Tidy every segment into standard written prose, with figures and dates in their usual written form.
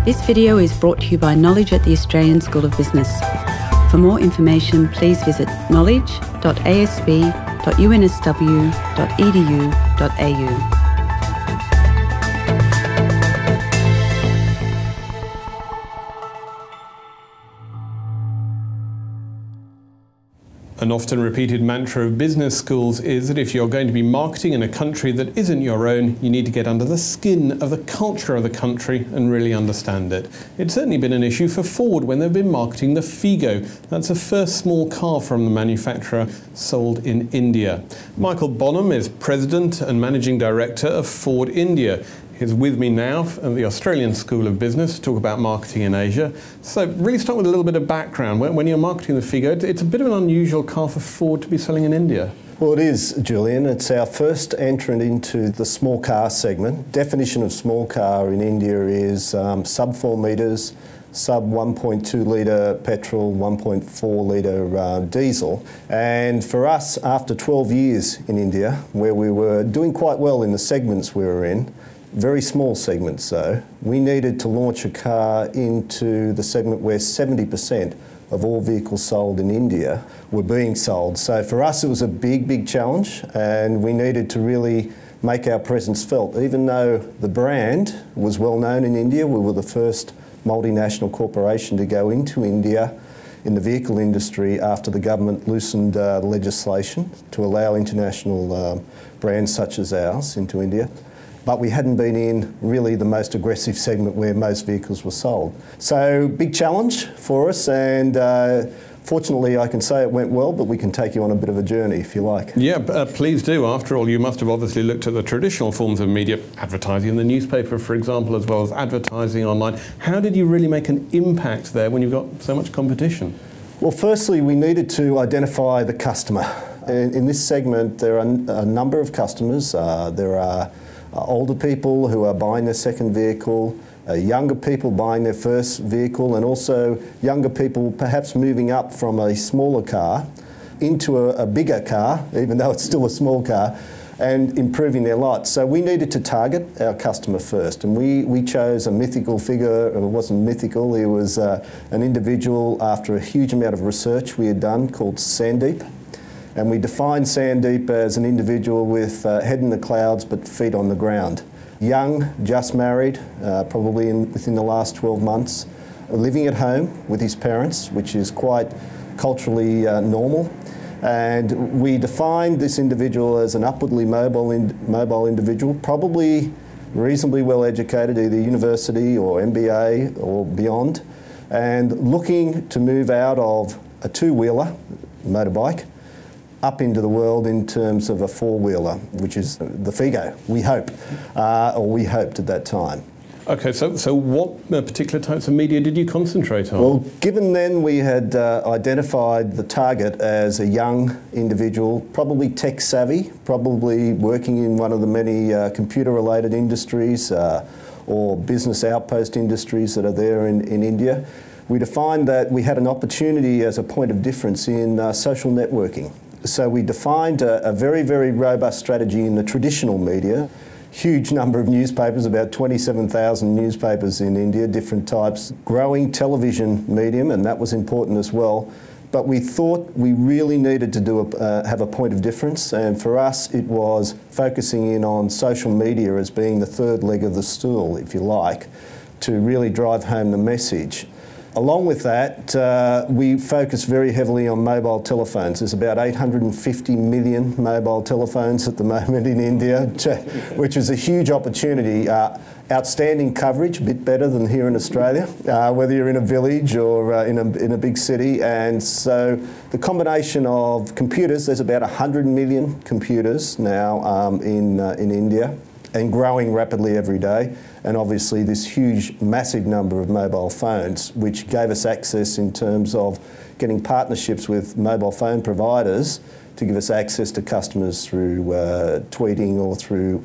This video is brought to you by Knowledge at the Australian School of Business. For more information, please visit knowledge.asb.unsw.edu.au. An often repeated mantra of business schools is that if you're going to be marketing in a country that isn't your own, you need to get under the skin of the culture of the country and really understand it. It's certainly been an issue for Ford when they've been marketing the Figo. That's the first small car from the manufacturer sold in India. Michael Boneham is President and Managing Director of Ford India. He's with me now at the Australian School of Business to talk about marketing in Asia. So really start with a little bit of background. When you're marketing the Figo, it's a bit of an unusual car for Ford to be selling in India. Well, it is, Julian. It's our first entrant into the small car segment. Definition of small car in India is sub 4 metres, sub 1.2 litre petrol, 1.4 litre diesel. And for us, after 12 years in India, where we were doing quite well in the segments we were in, very small segments though, we needed to launch a car into the segment where 70% of all vehicles sold in India were being sold. So for us it was a big challenge, and we needed to really make our presence felt. Even though the brand was well known in India, we were the first multinational corporation to go into India in the vehicle industry after the government loosened legislation to allow international brands such as ours into India. But we hadn't been in really the most aggressive segment where most vehicles were sold. So big challenge for us, and fortunately I can say it went well, but we can take you on a bit of a journey if you like. Yeah, please do. After all, you must have obviously looked at the traditional forms of media, advertising in the newspaper, for example, as well as advertising online. How did you really make an impact there when you've got so much competition? Well, firstly, we needed to identify the customer. In this segment, there are a number of customers. There are older people who are buying their second vehicle, younger people buying their first vehicle, and also younger people perhaps moving up from a smaller car into a bigger car, even though it's still a small car, and improving their lot. So we needed to target our customer first, and we chose a mythical figure. It wasn't mythical, he was an individual after a huge amount of research we had done called Sandeep. And we defined Sandeep as an individual with head in the clouds but feet on the ground. Young, just married, probably within the last 12 months, living at home with his parents, which is quite culturally normal. And we defined this individual as an upwardly mobile individual, probably reasonably well educated, either university or MBA or beyond, and looking to move out of a two-wheeler, motorbike, up into the world in terms of a four-wheeler, which is the Figo, we hope, or we hoped at that time. Okay, so what particular types of media did you concentrate on? Well, given then we had identified the target as a young individual, probably tech-savvy, probably working in one of the many computer-related industries or business outpost industries that are there in India, we defined that we had an opportunity as a point of difference in social networking. So we defined a very robust strategy in the traditional media. Huge number of newspapers, about 27,000 newspapers in India, different types. Growing television medium, and that was important as well. But we thought we really needed to have a point of difference, and for us it was focusing in on social media as being the third leg of the stool, if you like, to really drive home the message. Along with that, we focus very heavily on mobile telephones. There's about 850 million mobile telephones at the moment in India, which is a huge opportunity. Outstanding coverage, a bit better than here in Australia, whether you're in a village or in a big city. And so the combination of computers, there's about 100 million computers now in India, and growing rapidly every day, and obviously this huge, massive number of mobile phones, which gave us access in terms of getting partnerships with mobile phone providers to give us access to customers through tweeting or through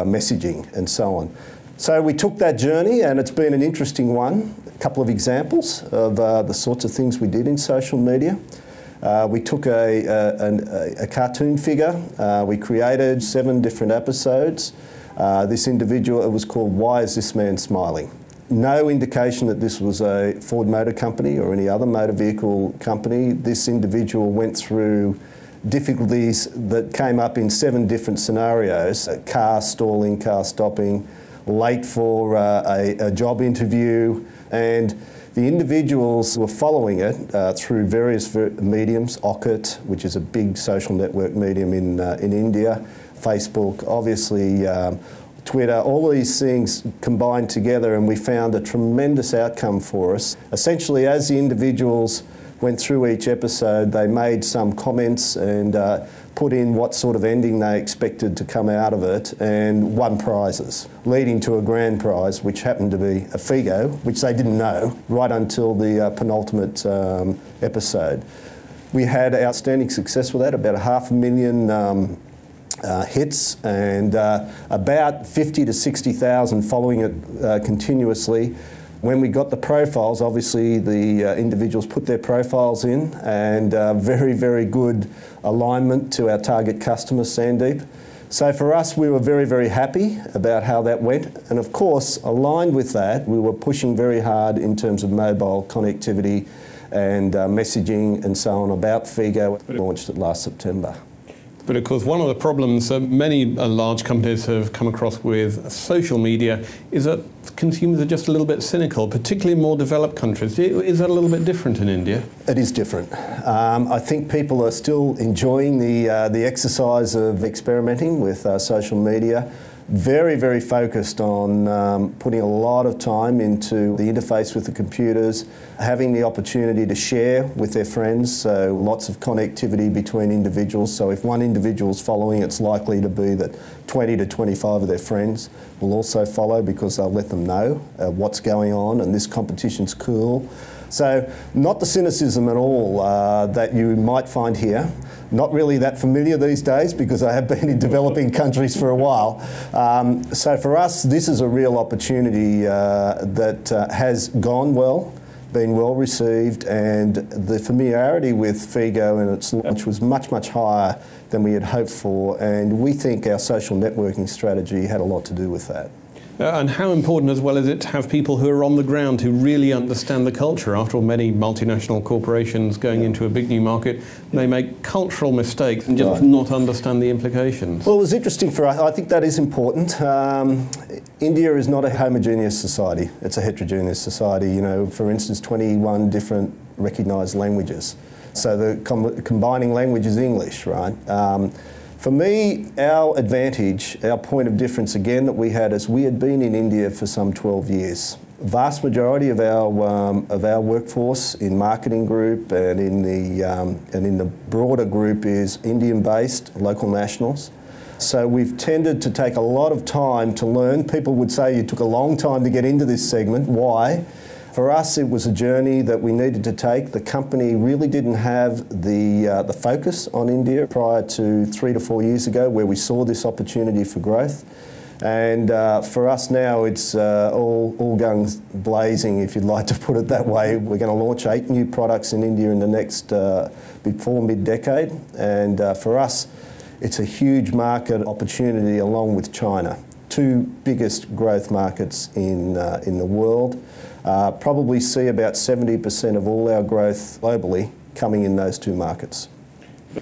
messaging and so on. So we took that journey, and it's been an interesting one. A couple of examples of the sorts of things we did in social media. We took a cartoon figure. We created 7 different episodes. This individual, it was called "Why Is This Man Smiling?" no indication that this was a Ford Motor Company or any other motor vehicle company. This individual went through difficulties that came up in 7 different scenarios: car stalling, car stopping, late for a job interview, and the individuals were following it through various mediums, Ocket, which is a big social network medium in India, Facebook, obviously Twitter, all these things combined together, and we found a tremendous outcome for us. Essentially, as the individuals went through each episode, they made some comments and put in what sort of ending they expected to come out of it, and won prizes, leading to a grand prize, which happened to be a Figo, which they didn't know right until the penultimate episode. We had outstanding success with that, about 500,000 hits, and about 50 to 60,000 following it continuously. When we got the profiles, obviously the individuals put their profiles in, and very, very good alignment to our target customer, Sandeep. So for us, we were very, very happy about how that went. And of course, aligned with that, we were pushing very hard in terms of mobile connectivity and messaging and so on about Figo. We launched it last September. But of course, one of the problems that many large companies have come across with social media is that consumers are just a little bit cynical, particularly in more developed countries. Is that a little bit different in India? It is different. I think people are still enjoying the exercise of experimenting with social media. Very, very focused on putting a lot of time into the interface with the computers, having the opportunity to share with their friends, so lots of connectivity between individuals. So if one individual is following, it's likely to be that 20 to 25 of their friends will also follow, because they'll let them know what's going on and this competition's cool. So not the cynicism at all that you might find here. Not really that familiar these days, because I have been in developing countries for a while. So for us, this is a real opportunity that has gone well, been well received, and the familiarity with Figo and its launch was much, much higher than we had hoped for, and we think our social networking strategy had a lot to do with that. And how important as well is it to have people who are on the ground, who really understand the culture? After all, many multinational corporations going into a big new market, they make cultural mistakes and just not understand the implications. Well, it was interesting for us. I think that is important. India is not a homogeneous society. It's a heterogeneous society. You know, for instance, 21 different recognised languages. So the combining language is English, right? For me, our advantage, our point of difference again that we had, is we had been in India for some 12 years. Vast majority of our workforce in marketing group and in the broader group is Indian-based local nationals. So we've tended to take a lot of time to learn. People would say you took a long time to get into this segment. Why? For us, it was a journey that we needed to take. The company really didn't have the focus on India prior to 3 to 4 years ago, where we saw this opportunity for growth. And for us now, it's all guns blazing, if you'd like to put it that way. We're going to launch 8 new products in India in the next, before mid-decade. And for us, it's a huge market opportunity along with China. 2 biggest growth markets in the world. Probably see about 70% of all our growth globally coming in those 2 markets.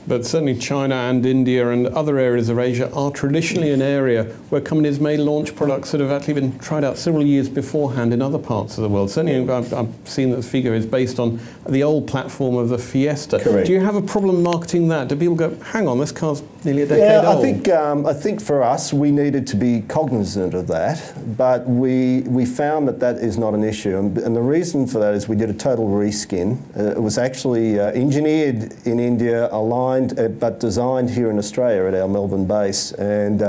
But certainly China and India and other areas of Asia are traditionally an area where companies may launch products that have actually been tried out several years beforehand in other parts of the world. Certainly I've seen that Figo is based on the old platform of the Fiesta. Correct. Do you have a problem marketing that? Do people go, hang on, this car's nearly a decade old? I think for us, we needed to be cognizant of that, but we found that is not an issue. And the reason for that is we did a total reskin. It was actually engineered in India, but designed here in Australia at our Melbourne base, and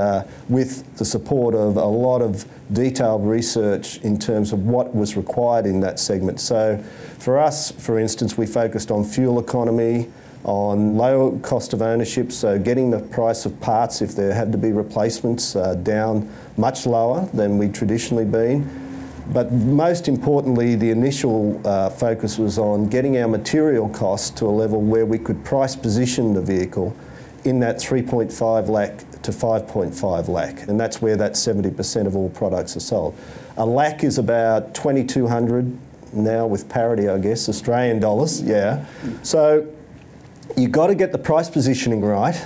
with the support of a lot of detailed research in terms of what was required in that segment. So for us, for instance, we focused on fuel economy, on low cost of ownership, so getting the price of parts, if there had to be replacements, down much lower than we'd traditionally been. But most importantly, the initial focus was on getting our material costs to a level where we could price position the vehicle in that 3.5 lakh to 5.5 lakh, and that's where that 70% of all products are sold. A lakh is about 2,200 now with parity, I guess, Australian dollars, yeah. So you've got to get the price positioning right.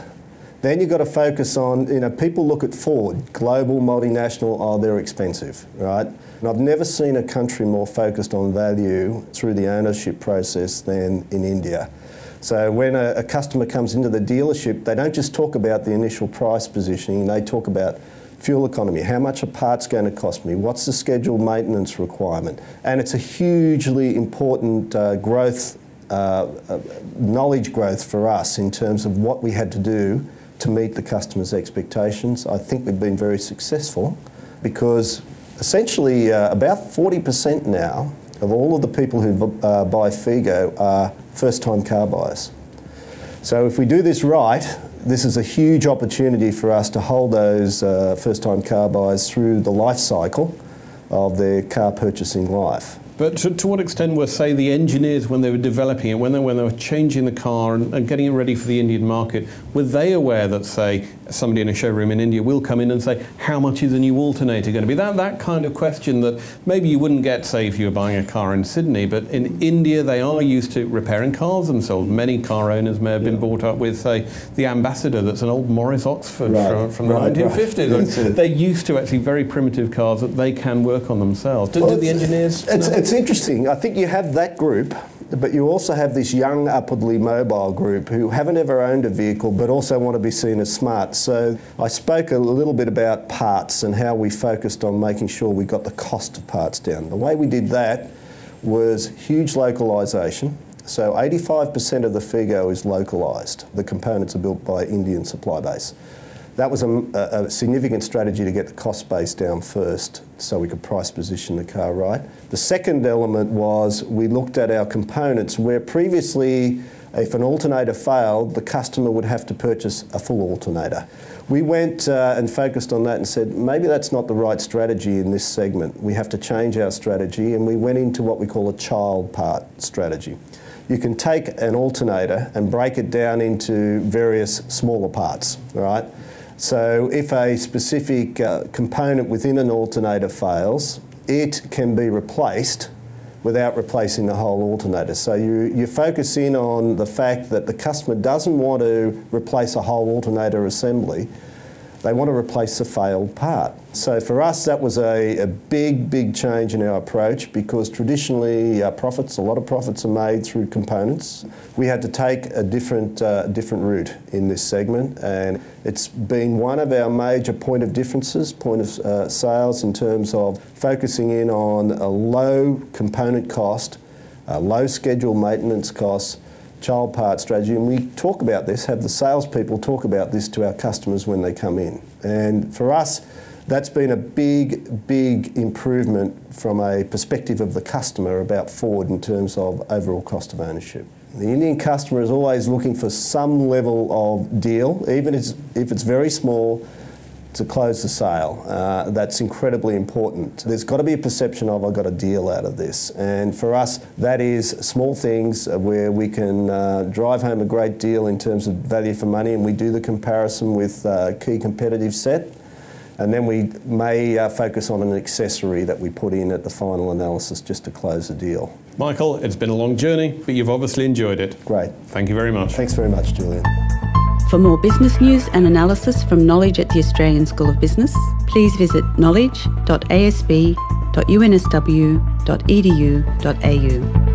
Then you've got to focus on, people look at Ford, global, multinational, oh, they're expensive, right? And I've never seen a country more focused on value through the ownership process than in India. So when a customer comes into the dealership, they don't just talk about the initial price positioning, they talk about fuel economy, how much a part's going to cost me, what's the scheduled maintenance requirement. And it's a hugely important knowledge growth for us in terms of what we had to do to meet the customer's expectations. I think we've been very successful because essentially about 40% now of all of the people who buy Figo are first-time car buyers. So if we do this right, this is a huge opportunity for us to hold those first-time car buyers through the life cycle of their car purchasing life. But to what extent were, say, the engineers, when they were developing it, when they were changing the car and getting it ready for the Indian market, were they aware that, say, somebody in a showroom in India will come in and say, how much is a new alternator going to be? That kind of question that maybe you wouldn't get, say, if you were buying a car in Sydney, but in India they are used to repairing cars themselves. Many car owners may have been brought up with, say, the Ambassador, that's an old Morris Oxford from the 1950s. Right. They're used to actually very primitive cars that they can work on themselves. Do the engineers? It's interesting. I think you have that group, but you also have this young, upwardly mobile group who haven't ever owned a vehicle but also want to be seen as smart. So I spoke a little bit about parts and how we focused on making sure we got the cost of parts down. The way we did that was huge localisation. So 85% of the Figo is localised. The components are built by Indian supply base. That was a significant strategy to get the cost base down first so we could price position the car right. The second element was we looked at our components where previously if an alternator failed, the customer would have to purchase a full alternator. We went and focused on that and said, maybe that's not the right strategy in this segment. We have to change our strategy, and we went into what we call a child part strategy. You can take an alternator and break it down into various smaller parts, right? So if a specific component within an alternator fails, it can be replaced without replacing the whole alternator. So you focus in on the fact that the customer doesn't want to replace a whole alternator assembly, they want to replace the failed part. So for us that was a big change in our approach because traditionally a lot of profits are made through components. We had to take a different route in this segment, and it's been one of our major point of sales in terms of focusing in on a low component cost, low scheduled maintenance costs, child part strategy, and we talk about this, have the salespeople talk about this to our customers when they come in. And for us, that's been a big improvement from a perspective of the customer about Ford in terms of overall cost of ownership. The Indian customer is always looking for some level of deal, even if it's very small, to close the sale. That's incredibly important. There's got to be a perception of, I've got a deal out of this. And for us, that is small things where we can drive home a great deal in terms of value for money, and we do the comparison with key competitive set. And then we may focus on an accessory that we put in at the final analysis just to close the deal. Michael, it's been a long journey, but you've obviously enjoyed it. Great. Thank you very much. Thanks very much, Julian. For more business news and analysis from Knowledge at the Australian School of Business, please visit knowledge.asb.unsw.edu.au.